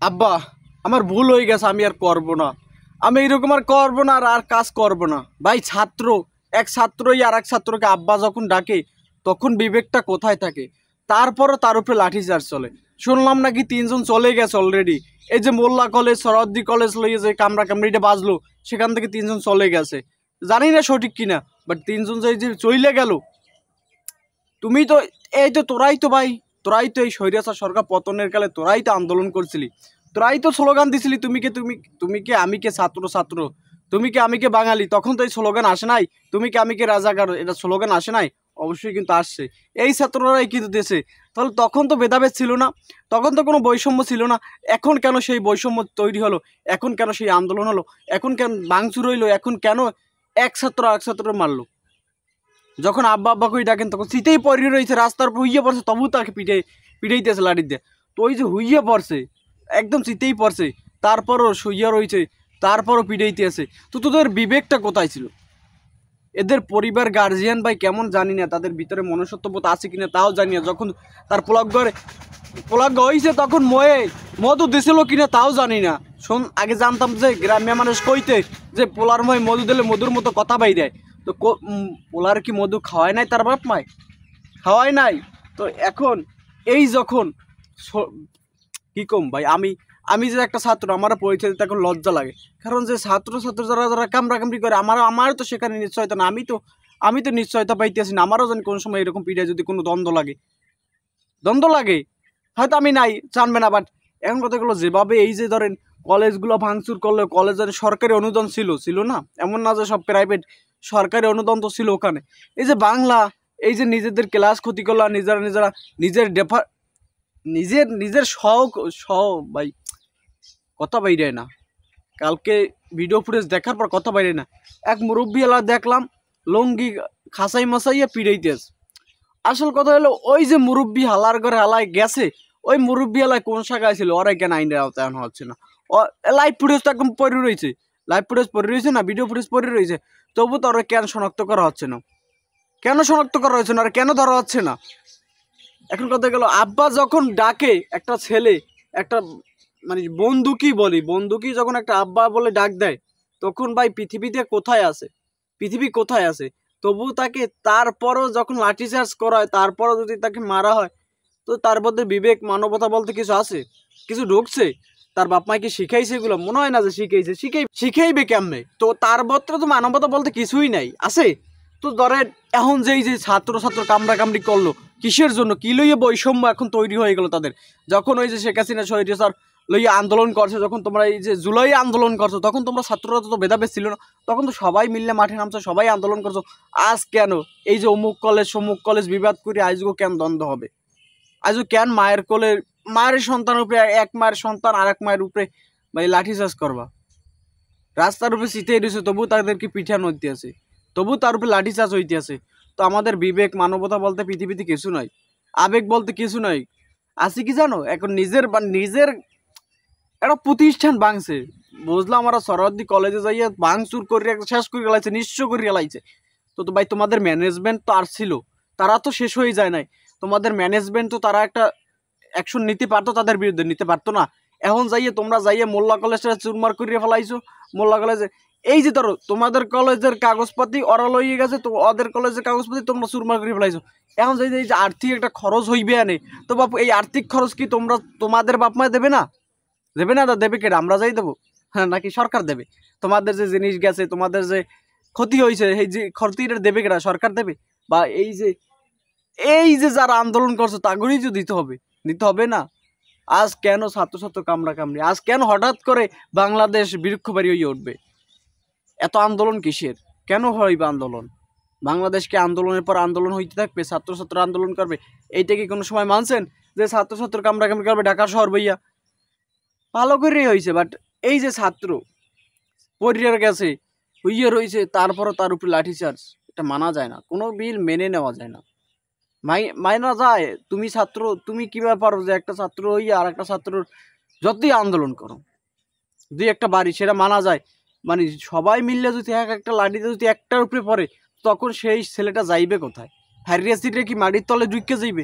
আব্বা আমার ভুল হয়ে গেছে, আমি আর করব না, আমি এরকম আর করব না, আর কাজ করব না। ভাই ছাত্র, এক ছাত্রই আর এক ছাত্রকে আব্বা যখন ডাকে তখন বিবেকটা কোথায় থাকে? তারপরও তার উপরে লাঠিচার্জ চলে। শুনলাম নাকি 3জন চলে গেছে অলরেডি। এই যে মোল্লা কলেজ, সরদ্দি কলেজ লইয়ে যে কামড়া কামড়িটা বাজলো, সেখান থেকে 3জন চলে গেছে। জানি না সঠিক কিনা, বাট 3জন যে চলে গেল। তুমি তো এই তো তোরাই তো ভাই, তোরাই তো এই স্বৈরাচার সরকার পতনের কালে তোরাই তো আন্দোলন করছিলি, তোরাই তো স্লোগান দিছিলি, তুমি কে আমি কে ছাত্র ছাত্র, তুমি কে আমি কে বাঙালি। তখন তো এই স্লোগান আসে নাই, তুমি কে আমি কে রাজাকার, এটা স্লোগান আসে নাই? অবশ্যই কিন্তু আসছে, এই ছাত্ররাই কিন্তু দেশে। তাহলে তখন তো ভেদাভেদ ছিল না, তখন তো কোনো বৈষম্য ছিল না। এখন কেন সেই বৈষম্য তৈরি হলো? এখন কেন সেই আন্দোলন হলো? এখন কেন ভাঙচুর হইলো? এখন কেন এক ছাত্র এক ছাত্র মারলো? যখন আব্বা আব্বা কই ডাকেন তখন শীতেই পড়ে রয়েছে, রাস্তার উপর হুইয়ে পড়ছে, তবু তাকে পিটাইতেছে লাঠি দিয়ে। তো ওই যে হুইয়ে পড়ছে, একদম শীতেই পড়ছে, তারপরও শুইয়া রয়েছে, তারপরও পিটাইতে আছে। তো তোদের বিবেকটা কোথায় ছিল? এদের পরিবার গার্জিয়ান ভাই কেমন জানি না, তাদের ভিতরে মনুষ্যত্ববোধ আছে কিনা তাও জানি না। যখন তার পোলাগ হয়েছে তখন মধু দিছিল কিনা তাও জানি না। শোন, আগে জানতাম যে গ্রাম্য মানুষ কইতে যে পোলার মধু দিলে মধুর মতো কথা বাইরে। তো পোলার কি মধু খাওয়ায় নাই তার বাপ মায়? খাওয়াই নাই। তো এখন এই যখন কি কম ভাই, আমি যে একটা ছাত্র, আমার পরিচয় দিতে এখন লজ্জা লাগে। কারণ যে ছাত্র যারা যারা কামড়াকামড়ি করে, আমারও তো সেখানে নিশ্চয়তা না। আমি তো নিশ্চয়তা পাইতেছি না। আমারও যেন কোনো সময় এরকম পিঠে যদি কোনো দ্বন্দ্ব লাগে হয়তো আমি নাই, জানবে না। বাট এখন কথাগুলো যেভাবে, এই যে ধরেন কলেজগুলো ভাঙচুর করলে, কলেজের সরকারি অনুদান ছিল না, এমন না যে সব প্রাইভেট, সরকারি অনুদান তো ছিল ওখানে। এই যে বাংলা, এই যে নিজেদের ক্লাস ক্ষতি করলো, নিজেরা নিজের নিজের ভাই কথা বাইরে না। কালকে ভিডিও ফুটেজ দেখার পর কথা বাইরে না। এক মুরব্বী এলা দেখলাম লঙ্গি খাসাই মাসাইয়া পিড়াইতেছে। আসল কথা হলো, ওই যে মুরব্বী হালার ঘরে হালায় গেছে, ওই মুরব্বী হালায় কোন শাখায় ছিল, ওরা কেন আইনের আওতায় আনা হচ্ছে না? লাইভ ফুটেজ তো একদম পড়ে রয়েছে, লাইভ ফুটেজ পড়ে রয়েছে না, ভিডিও ফুটেজ পড়ে রয়েছে, তবু তো ওরা কেন শনাক্ত করা হচ্ছে না? কেন শনাক্ত করা হচ্ছে না আর কেন ধরা হচ্ছে না? এখন কথা গেল, আব্বা যখন ডাকে একটা ছেলে, একটা মানে বন্ধুকি যখন একটা আব্বা বলে ডাক দেয়, তখন ভাই পৃথিবীতে কোথায় আছে? পৃথিবী কোথায় আছে? তবু তাকে, তারপরও যখন লাঠিচার্জ করা হয়, তারপরও যদি তাকে মারা হয়, তো তার মধ্যে বিবেক মানবতা বলতে কিছু আছে? কিছু ঢুকছে? তার বাপ মাই কি শিখাইছে এগুলো? মনে হয় না যে শিখাইছে। শিখাইবে কেমনে? তো তার মধ্যে তো মানবতা বলতে কিছুই নাই, আছে? তো ধরেন এখন যে এই যে ছাত্র কামড়াকামড়ি করলো, কিসের জন্য? কি লইয়ে বৈষম্য এখন তৈরি হয়ে গেল তাদের? যখন ওই যে শেখ হাসিনা স্বৈরাচার লইয়া আন্দোলন করছে, যখন তোমরা এই যে জুলাই আন্দোলন করছো, তখন তোমরা ছাত্ররা তো ভেদাভেদ ছিল না, তখন তো সবাই মিললে মাঠে নামছো, সবাই আন্দোলন করছো। আজ কেন এই যে অমুক কলেজ বিবাদ করে আজগো কেন দ্বন্দ্ব হবে? আজও কেন মায়ের সন্তানের উপরে, এক মায়ের সন্তান আর এক মায়ের উপরে ভাই লাঠিচার্জ করবা? রাস্তার উপরে চিতেই রয়েছে, তবু তাদেরকে পিঠানো হইতে আছে, তবু তার উপরে লাঠিচার্জ হইতে আছে। তো আমাদের বিবেক মানবতা বলতে পৃথিবীতে কিছু নয়, আবেগ বলতে কিছু নয়। আছে কি জানো? এখন নিজের একটা প্রতিষ্ঠান ভাঙছে, বুঝলাম, আমরা সরহদ্দি কলেজে যাইয়া ভাঙচুর করে শেষ করে গেলাইছে, নিঃস্ব করে গেলাইছে। তো ভাই তোমাদের ম্যানেজমেন্ট তো আর ছিল, তারা তো শেষ হয়ে যায় নাই। তোমাদের ম্যানেজমেন্ট তো তারা একটা অ্যাকশন নিতে পারতো, তাদের বিরুদ্ধে নিতে পারতো না? এখন তোমরা যাইয়ে মোল্লা কলেজটা চুরমার করিয়ে ফেলাইছো। মোল্লা কলেজে এই যে ধরো তোমাদের কলেজের কাগজপাতি ওরা লইয়ে গেছে, তো ওদের কলেজের কাগজপাতি তোমরা চুরমার করে ফেলাইছো। এখন এই যে আর্থিক একটা খরচ হইবে আনে, তো বাপু এই আর্থিক খরচ কি তোমাদের বাপ মায় দেবে না? দেবে না? দেবে কেটে আমরা যাই দেবো? হ্যাঁ, নাকি সরকার দেবে? তোমাদের যে জিনিস গেছে, তোমাদের যে ক্ষতি হয়েছে, এই যে ক্ষতিটা দেবে কেটা? সরকার দেবে? বা এই যে যারা আন্দোলন করছে তাগুলোই তো দিতে হবে না? আজ কেন ছাত্র কামড়াকামড়ি? আজ কেন হঠাৎ করে বাংলাদেশ বিক্ষোভকারী হয়ে উঠবে? এত আন্দোলন কিসের? কেন হইবে আন্দোলন? বাংলাদেশকে আন্দোলনের পর আন্দোলন হইতে থাকবে, ছাত্র আন্দোলন করবে? এইটা কি কোনো সময় মানছেন যে ছাত্র কামড়াকামড়ি করবে ঢাকা শহর বইয়া? ভালো করেই হয়েছে, বাট এই যে ছাত্র পরিবার গেছে, হইয়ে রয়েছে, তারপরও তার উপরে লাঠিচার্জ, এটা মানা যায় না, কোনো বিল মেনে নেওয়া যায় না। মাইনা যায়? তুমি ছাত্র, তুমি কিভাবে পারো যে একটা ছাত্র হইয়া আর একটা ছাত্রর যতই আন্দোলন করো, দুই একটা বাড়ি, সেটা মানা যায়? মানে সবাই মিললে যদি একটা লাঠিতে যদি একটার উপরে পড়ে, তখন সেই ছেলেটা যাইবে কোথায়? হারিয়া সিটে কি মাটির তলে ঢুকে যাইবে?